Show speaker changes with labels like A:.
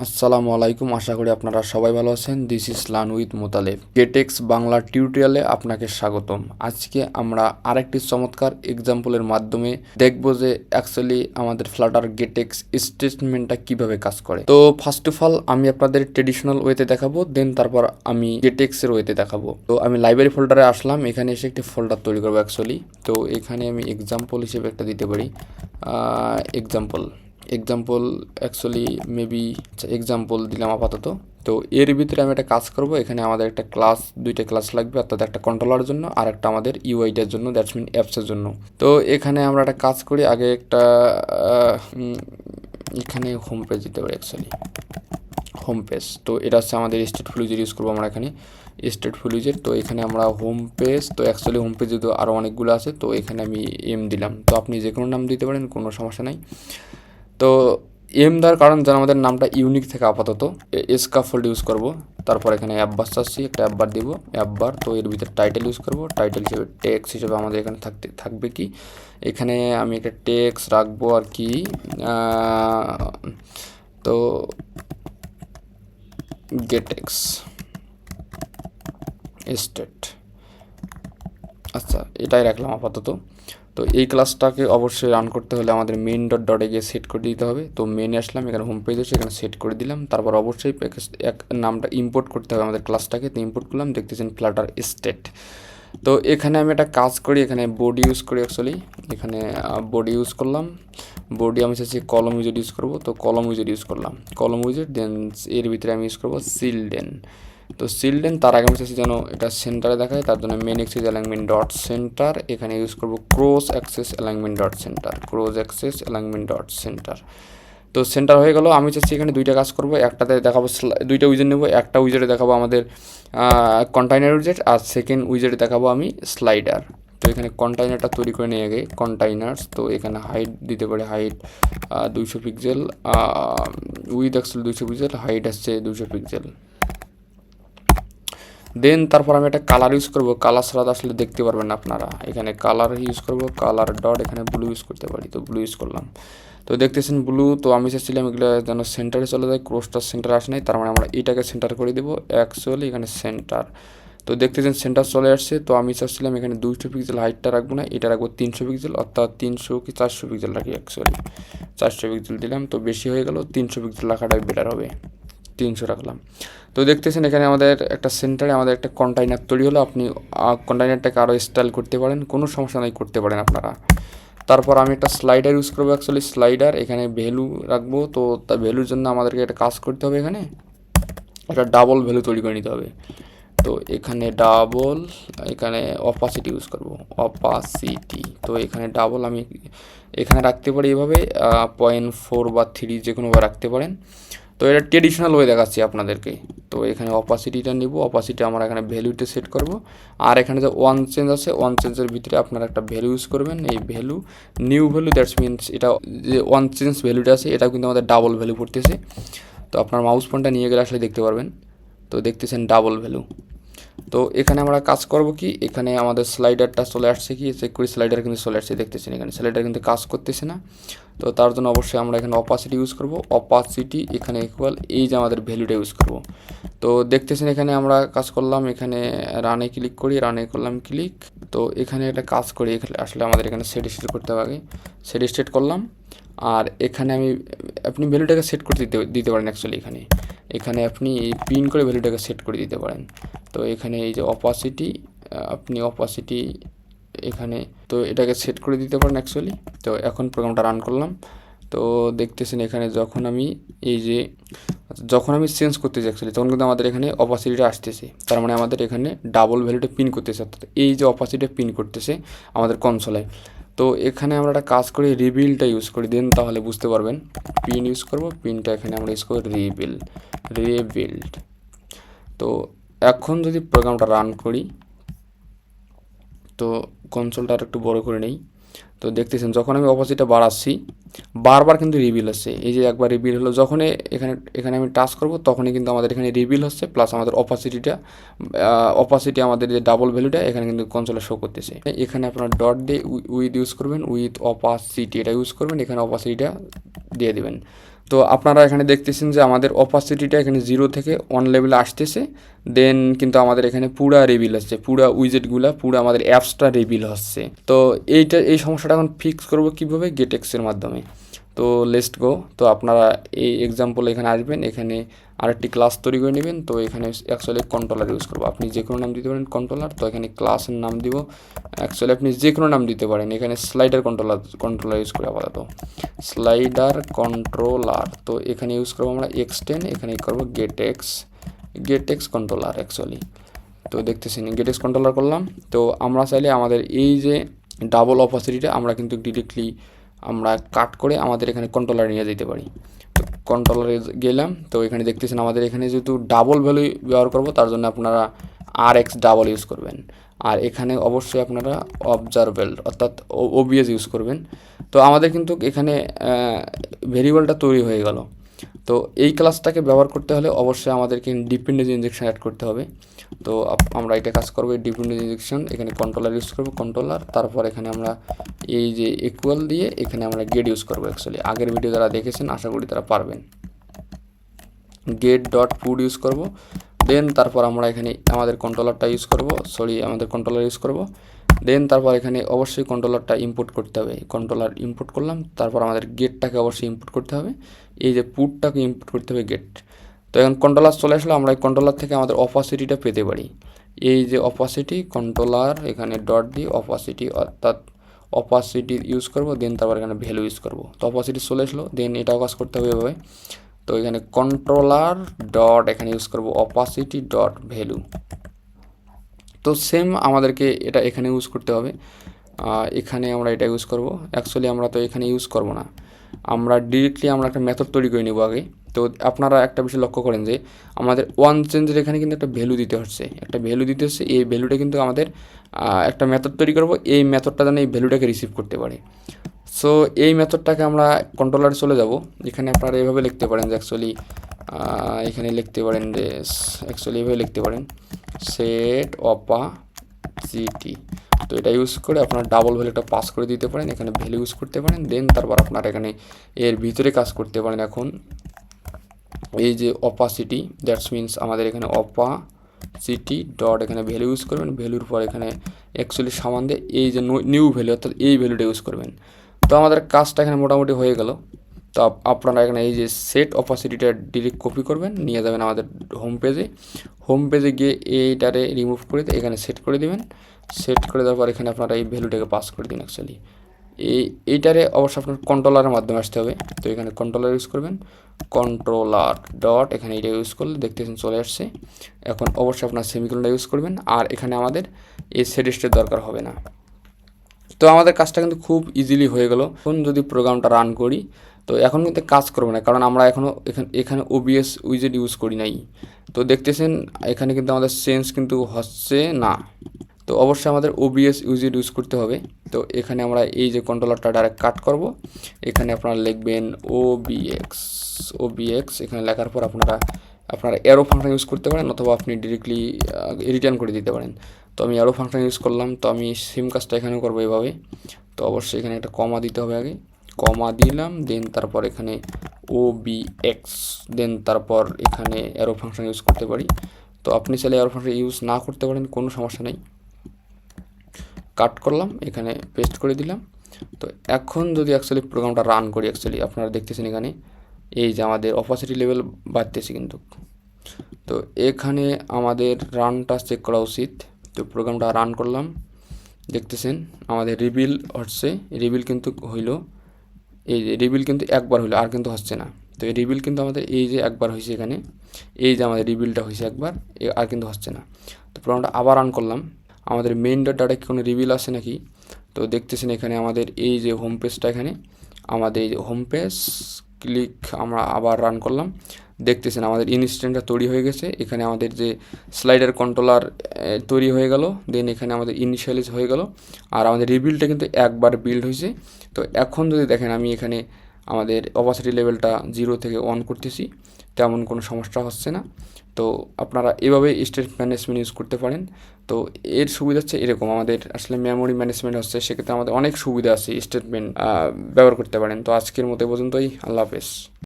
A: আসসালামু আলাইকুম, আশা করি আপনারা সবাই ভালো আছেন। This is learn with Motaleb. GetX Bangla টিউটোরিয়ালে আপনাকে স্বাগতম। আজকে আমরা আরেকটি চমৎকার এক্সাম্পলের মাধ্যমে দেখব যে অ্যাকচুয়ালি আমাদের ফ্লাটার গেটেক্স স্টেটমেন্টটা কিভাবে কাজ করে। তো ফার্স্ট অফ অল আমি আপনাদের ট্রেডিশনাল ওয়েতে দেখাবো, দেন তারপর আমি গেটেক্সের ওয়েতে দেখাবো। তো আমি লাইব্রেরি ফোল্ডারে আসলাম, এখানে এসে একটি ফোল্ডার তৈরি করবো অ্যাকচুয়ালি। তো এখানে আমি এক্সাম্পল হিসেবে একটা দিতে পারি, এক্সাম্পল অ্যাকচুয়ালি মেবি এক্সাম্পল দিলাম আপাতত। তো এর ভিতরে আমি একটা কাজ করব। এখানে আমাদের একটা দুইটা ক্লাস লাগবে, অর্থাৎ একটা কন্ট্রোলারের জন্য আর একটা আমাদের ইউআইটার জন্য, দ্যাটস মিন অ্যাপসের জন্য। তো এখানে আমরা একটা কাজ করি, আগে একটা এখানে হোম পেজ দিতে পারি অ্যাকচুয়ালি, হোম পেজ। তো এটা হচ্ছে আমাদের স্টেটফুল ইউজার ইউজ করবো আমরা এখানে, স্টেটফুল ইউজার। তো এখানে আমরা হোম পেজ, তো অ্যাকচুয়ালি হোম পেজে তো আরও অনেকগুলো আছে, তো এখানে আমি এম দিলাম। তো আপনি যে কোনো নাম দিতে পারেন, কোনো সমস্যা নাই। তো এম দেওয়ার কারণ যেন আমাদের নামটা ইউনিক থেকে আপাতত স্কাফোল্ড ইউজ করব। তারপর এখানে অ্যাপ বার চাচ্ছি, একটা অ্যাপ বার দিব, অ্যাপ বার। তো এর ভিতরে টাইটেল ইউজ করব, টাইটেল হিসেবে টেক্স হিসেবে আমাদের এখানে থাকবে কি, এখানে আমি একটা টেক্স রাখবো আর কি। তো গেটেক্স স্টেট, আচ্ছা এটাই রাখলাম আপাতত। তো এই ক্লাসটাকে অবশ্যই রান করতে হলে আমাদের মেইন ডটে গিয়ে সেট করে দিতে হবে। তো মেইনে আসলাম, এখানে হোম পেজ আছে, এখানে সেট করে দিলাম। তারপর অবশ্যই নামটা ইম্পোর্ট করতে হবে আমাদের ক্লাসটাকে। তো ইম্পোর্ট করলাম, দেখতেছেন ফ্লাটার স্টেট। তো এখানে আমি একটা কাজ করি, এখানে বডি ইউজ করি অ্যাকচুয়ালি। এখানে বডি ইউজ করলাম, বডি আমি চাচ্ছি কলম উইজেট ইউজ করবো। তো কলম উইজেট ইউজ করলাম, কলম উইজেট। দেন এর ভিতরে আমি ইউজ করবো চিলড্রেন। তো চিলড্রেন, তার আগে আমি চাচ্ছি যেন এটা সেন্টারে দেখায়, তার জন্য main axis alignment dot center. এখানে ইউজ করবো cross axis alignment dot center, cross axis alignment dot center. তো সেন্টার হয়ে গেল। আমি চাচ্ছি এখানে দুইটা কাজ করবো, একটাতে দেখাবো দুইটা উইজেট নেবো, একটা উইজেটে দেখাবো আমাদের কন্টাইনার উইজেট, আর সেকেন্ড উইজেটে দেখাবো আমি স্লাইডার। তো এখানে কন্টাইনারটা তৈরি করে নিয়ে আগে কন্টাইনার্স। তো এখানে হাইট দিতে পারে, height 200 pixel, with actually 200 pixel, height আসছে 200 পিক্সেল। দেন তারপর আমি একটা কালার ইউজ করবো, কালার ছাড়া আসলে দেখতে পারবেন না আপনারা। এখানে কালার ইউজ করবো, কালার ডট, এখানে ব্লু ইউজ করতে পারি। তো ব্লু ইউজ করলাম, তো দেখতেছেন ব্লু। তো আমি চাচ্ছিলাম এগুলো যেন সেন্টারে চলে যায়, ক্রসটা সেন্টারে আসে নাই, তার মানে আমরা এটাকে সেন্টার করে দেবো অ্যাকচুয়ালি এখানে সেন্টার। তো দেখতেছেন সেন্টার চলে আসছে। তো আমি চাচ্ছিলাম এখানে 200 পিক্সেল হাইটটা রাখবো না, এটা রাখবো 300 পিক্সেল, অর্থাৎ 300 কি 400 পিক্সেল রাখি অ্যাকচুয়ালি। 400 পিক্সেল দিলাম, তো বেশি হয়ে গেল, 300 পিক্সেল রাখাটাই বেটার হবে, 300 রাখলাম। তো দেখতেছেন এখানে আমাদের একটা সেন্টারে আমাদের একটা কন্টাইনার তৈরি হলো। আপনি কন্টাইনারটাকে আরও স্টাইল করতে পারেন, কোনো সমস্যা নাই, করতে পারেন আপনারা। তারপর আমি একটা স্লাইডার ইউজ করবো অ্যাকচুয়ালি, স্লাইডার। এখানে ভ্যালু রাখবো। তো তা ভ্যালুর জন্য আমাদেরকে একটা কাজ করতে হবে, এখানে একটা ডাবল ভ্যালু তৈরি করে নিতে হবে। তো এখানে ডাবল, এখানে অপাসিটি ইউজ করব, অপাসিটি। তো এখানে ডাবল আমি এখানে রাখতে পারি এভাবে 0.4 বা 3 যে কোনোভাবে রাখতে পারেন। তো এটা ট্রেডিশনাল ওয়ে দেখাচ্ছি আপনাদেরকে। তো এখানে অপাসিটিটা নিব, অপাসিটি আমরা এখানে ভ্যালুতে সেট করব। আর এখানে যে ওয়ান চেঞ্জ আছে, ওয়ান চেঞ্জের ভিতরে আপনারা একটা ভ্যালু ইউজ করবেন, এই value new value, that's means এটা যে ওয়ান চেঞ্জ ভ্যালুটা আছে এটাও কিন্তু আমাদের ডাবল ভ্যালু পড়তেছে। তো আপনার মাউস পয়েন্টটা নিয়ে গেলে আসলে দেখতে পারবেন। তো দেখতেছেন ডাবল ভ্যালু। তো এখানে আমরা কাজ করব কি, এখানে আমাদের স্লাইডারটা চলে আসছে কি, চেক করি, স্লাইডার কিন্তু চলে আসছে, দেখতেছেন এখানে স্লাইডার কিন্তু কাজ করতেছে না। তো তার জন্য অবশ্যই আমরা এখানে অপাসিটি ইউজ করব, অপাসিটি এখানে ইকুয়াল এই যে আমাদের ভ্যালুটা ইউজ করব। তো দেখতেছেন এখানে আমরা কাজ করলাম, এখানে রানে ক্লিক করি, রানে করলাম ক্লিক। তো এখানে একটা কাজ করি, এখানে আসলে আমাদের এখানে সেট স্টেট করতে হবে, আগে সেট স্টেট করলাম। আর এখানে আপনি ভ্যালুটাকে সেট করতে দিতে পারেন অ্যাকচুয়ালি, এখানে আপনি পিন করে ভ্যালুটাকে সেট করে দিতে পারেন। তো এখানে এই যে অপাসিটি, আপনি অপাসিটি এখানে, তো এটাকে সেট করে দিতে পারেন অ্যাকচুয়ালি। তো এখন প্রোগ্রামটা রান করলাম। তো দেখতেছেন এখানে যখন আমি চেঞ্জ করতেছি অ্যাকচুয়ালি, তখন কিন্তু আমাদের এখানে অপাসিটিটা আসতেছে, তার মানে আমাদের এখানে ডাবল ভ্যালুটা পিন করতেছে, অর্থাৎ এই যে অপাসিটিটা পিন করতেছে আমাদের কনসোলে। তো এখানে আমরা একটা কাজ করি, রিবিলটা ইউজ করি, দেন তাহলে বুঝতে পারবেন। পিন ইউজ করব, পিনটা এখানে আমরা ইউজ করব রিবিল্ড। তো এখন যদি প্রোগ্রামটা রান করি, তো কনসোলটা আর একটু বড় করে নেই। তো দেখতেছেন যখন আমি অপোজিটটা বাড়াচ্ছি বারবার কিন্তু রিভিল হচ্ছে, এই যে একবার রিভিল হলো, যখনই এখানে আমি টাচ করব তখনই কিন্তু আমাদের এখানে রিভিল হচ্ছে, প্লাস আমাদের অপাসিটি আমাদের যে ডাবল ভ্যালুটা এখানে কিন্তু কনসোলে শো করতেছে। এখানে আপনার ডট দিয়ে উইথ ইউজ করবেন, উইথ অপাসিটি এটা ইউজ করবেন, এখানে অপাসিটিটা দিয়ে দিবেন। তো আপনারা এখানে দেখতেছেন যে আমাদের অপাসিটিটা এখানে 0 থেকে 1 লেভেলে আসতেছে, দেন কিন্তু আমাদের এখানে পুরা রিভিল হচ্ছে, পুরা উইজেটগুলা পুরা আমাদের অ্যাপসটা রিভিল হচ্ছে। তো এই সমস্যাটা এখন ফিক্স করবো কীভাবে, গেটেক্সের মাধ্যমে। তো লেটস গো। তো আপনারা এই এক্সাম্পল এখানে আসবেন, এখানে আরেকটি ক্লাস তৈরি করে নেবেন। তো এখানে অ্যাকচুয়ালি কন্ট্রোলার ইউজ করবো, আপনি যে কোনো নাম দিতে পারেন কন্ট্রোলার। তো এখানে ক্লাসের নাম দিব, অ্যাকচুয়ালি আপনি যে কোনো নাম দিতে পারেন, এখানে স্লাইডার কন্ট্রোলার ইউজ করে আপাতত, স্লাইডার কন্ট্রোলার। তো এখানে ইউজ করবো আমরা এক্সটেন, এখানে করবো গেটেক্স কন্ট্রোলার অ্যাকচুয়ালি। তো দেখতেছেন গেটেক্স কন্ট্রোলার করলাম। তো আমরা চাইলে আমাদের এই যে ডাবল অপাসিটিটা আমরা কিন্তু ডিরেক্টলি আমরা কাট করে আমাদের এখানে কন্ট্রোলার নিয়ে যেতে পারি। তো কন্ট্রোলারে গেলাম, তো এখানে দেখতেছেন আমাদের এখানে যেহেতু ডাবল ভ্যালু ব্যবহার করব, তার জন্য আপনারা RX ডাবল ইউজ করবেন। আর এখানে অবশ্যই আপনারা অবজারভেল অর্থাৎ OBS ইউজ করবেন। তো আমাদের কিন্তু এখানে ভেরিয়েবলটা তৈরি হয়ে গেল। তো এই ক্লাসটাকে ব্যবহার করতে হলে অবশ্যই আমাদেরকে ডিপেন্ডেন্সি ইনজেকশন অ্যাড করতে হবে। তো আমরা এটা কাজ করবো ডিপেন্ডেন্সি ইনজেকশন, এখানে কন্ট্রোলার ইউজ করবো কন্ট্রোলার, তারপর এখানে আমরা এই যে ইকুয়াল দিয়ে এখানে আমরা গেট ইউজ করবো। অ্যাকচুয়ালি আগের ভিডিও যারা দেখেছেন আশা করি তারা পারবেন। গেট ডট পুট ইউজ করবো, দেন তারপর আমরা এখানে আমাদের কন্ট্রোলারটা ইউজ করবো, আমাদের কন্ট্রোলার ইউজ করবো। দেন তারপর এখানে অবশ্যই কন্ট্রোলারটা ইম্পোর্ট করতে হবে, কন্ট্রোলার ইম্পোর্ট করলাম। তারপর আমাদের গেটটাকে অবশ্যই ইম্পোর্ট করতে হবে, এই যে পুটটাকে ইম্পোর্ট করতে হবে গেট। তো এখন কন্ট্রোলার চলে আসলো, আমরা এই কন্ট্রোলার থেকে আমাদের অপাসিটিটা পেতে পারি। এই যে অপাসিটি কন্ট্রোলার এখানে ডট দিয়ে অপাসিটি অর্থাৎ অপাসিটি ইউজ করবো, দেন তারপর এখানে ভ্যালু ইউজ করবো। তো অপাসিটি চলে আসলো, দেন এটাও কাজ করতে হবে এভাবে। তো এখানে কন্ট্রোলার ডট এখানে ইউজ করবো অপাসিটি ডট ভ্যালু। তো সেম আমাদেরকে এটা এখানে ইউজ করতে হবে, এখানে আমরা এটা ইউজ করব। অ্যাকচুয়ালি আমরা তো এখানে ইউজ করব না, আমরা ডিরেক্টলি আমরা একটা মেথড তৈরি করে নেব আগে। তো আপনারা একটা বিষয় লক্ষ্য করেন যে আমাদের ওয়ান চেঞ্জের এখানে কিন্তু একটা ভ্যালু দিতে হচ্ছে, এই ভ্যালুটা কিন্তু আমাদের একটা মেথড তৈরি করব, এই মেথডটা যেন এই ভ্যালুটাকে রিসিভ করতে পারে। সো এই মেথডটাকে আমরা কন্ট্রোলারে চলে যাব, এখানে আপনারা এভাবে লিখতে পারেন যে অ্যাকচুয়ালি এখানে লিখতে পারেন যে অ্যাকচুয়ালি এভাবে লিখতে পারেন সেট অপাসিটি। তো এটা ইউজ করে আপনারা ডাবল ভ্যালুটা পাস করে দিতে পারেন, এখানে ভ্যালু ইউজ করতে পারেন। দেন তারপর আপনারা এখানে এর ভিতরে কাজ করতে পারেন। এখন এই যে অপাসিটি, দ্যাটস মিনস আমাদের এখানে অপাসিটি ডট এখানে ভ্যালু ইউজ করবেন, ভ্যালুর পর এখানে অ্যাকচুয়ালি সামান দিয়ে এই যে নিউ ভ্যালু অর্থাৎ এই ভ্যালুটা ইউজ করবেন। তো আমাদের কাজটা এখানে মোটামুটি হয়ে গেল। তো আপনারা এখানে এই যে সেট অপাসিটিটা ডিরেক্ট কপি করবেন, নিয়ে যাবেন আমাদের হোম পেজে গিয়ে এইটারে রিমুভ করে দিয়ে এখানে সেট করে দেবেন। সেট করে দেওয়ার পর এখানে আপনারা এই ভ্যালুটাকে পাস করে দিন। অ্যাকচুয়ালি এইটারে অবশ্যই আপনার কন্ট্রোলারের মাধ্যমে আসতে হবে। তো এখানে কন্ট্রোলার ইউজ করবেন, কন্ট্রোলার ডট এখানে এটা ইউজ করলে দেখতেছেন চলে আসছে। এখন অবশ্যই আপনার সেমিকোলনটা ইউজ করবেন, আর এখানে আমাদের এই সেট দরকার হবে না। তো আমাদের কাজটা কিন্তু খুব ইজিলি হয়ে গেল। এখন যদি প্রোগ্রামটা রান করি, তো এখন কিন্তু কাজ করবে না, কারণ আমরা এখনও এখানে OBS উইজেট ইউজ করি নাই। তো দেখতেছেন এখানে কিন্তু আমাদের চেঞ্জ কিন্তু হচ্ছে না। তো অবশ্যই আমাদের OBS উইজেট ইউজ করতে হবে। তো এখানে আমরা এই যে কন্ট্রোলারটা ডাইরেক্ট কাট করব, এখানে আপনারা লিখবেন OBX। এখানে লেখার পর আপনারা অ্যারো ফাংশন ইউজ করতে পারেন, অথবা আপনি ডিরেক্টলি রিটার্ন করে দিতে পারেন। তো আমি অ্যারো ফাংশন ইউজ করলাম, তো আমি সেম কাজটা এখানেও করবো এভাবে। তো অবশ্যই এখানে একটা কমা দিতে হবে, আগে কমা দিলাম, দেন তারপর এখানে OBX, দেন তারপর এখানে অ্যারো ফাংশন ইউজ করতে পারি। তো আপনি চাইলে অ্যারো ফাংশন ইউজ না করতে পারেন, কোনো সমস্যা নেই। কাট করলাম, এখানে পেস্ট করে দিলাম। তো এখন যদি অ্যাকচুয়ালি প্রোগ্রামটা রান করি, অ্যাকচুয়ালি আপনারা দেখতেছেন এখানে এই যে আমাদের অপাসিটি লেভেল বাড়তেছে কিন্তু। তো এখানে আমাদের রানটা চেক করা উচিত। তো প্রোগ্রামটা রান করলাম, দেখতেছেন আমাদের রিবিল হচ্ছে, রিবিল কিন্তু হইল, এই যে রিবিল কিন্তু একবার হইলো, আর কিন্তু হচ্ছে না। তো এই রিবিল কিন্তু আমাদের এই যে একবার হয়েছে, এখানে এই যে আমাদের রিবিলটা হয়েছে একবার, আর কিন্তু হচ্ছে না। তো প্রোগ্রামটা আবার রান করলাম, আমাদের মেইন ডট ডাটায় কোনো রিবিল আছে নাকি। তো দেখতেছেন এখানে আমাদের এই যে হোম পেজটা, এখানে আমাদের এই যে হোম পেজ ক্লিক আমরা আবার রান করলাম, দেখতেছেন আমাদের ইনস্ট্যান্টটা তৈরি হয়ে গেছে। এখানে আমাদের যে স্লাইডার কন্ট্রোলার তৈরি হয়ে গেল, দেন এখানে আমাদের ইনিশিয়ালাইজ হয়ে গেল, আর আমাদের রিবিল্ডটা কিন্তু একবার বিল্ড হয়েছে। তো এখন যদি দেখেন আমি এখানে আমাদের অপাসিটি লেভেলটা 0 থেকে 1 করতেছি, তেমন কোনো সমস্যা হচ্ছে না। তো আপনারা এভাবে স্টেট ম্যানেজমেন্ট ইউজ করতে পারেন। তো এর সুবিধা হচ্ছে এরকম, আমাদের আসলে মেমোরি ম্যানেজমেন্ট হচ্ছে, সেক্ষেত্রে আমাদের অনেক সুবিধা আছে, স্টেটমেন্ট ব্যবহার করতে পারেন। তো আজকের মতো পর্যন্তই, আল্লাহ হাফেজ।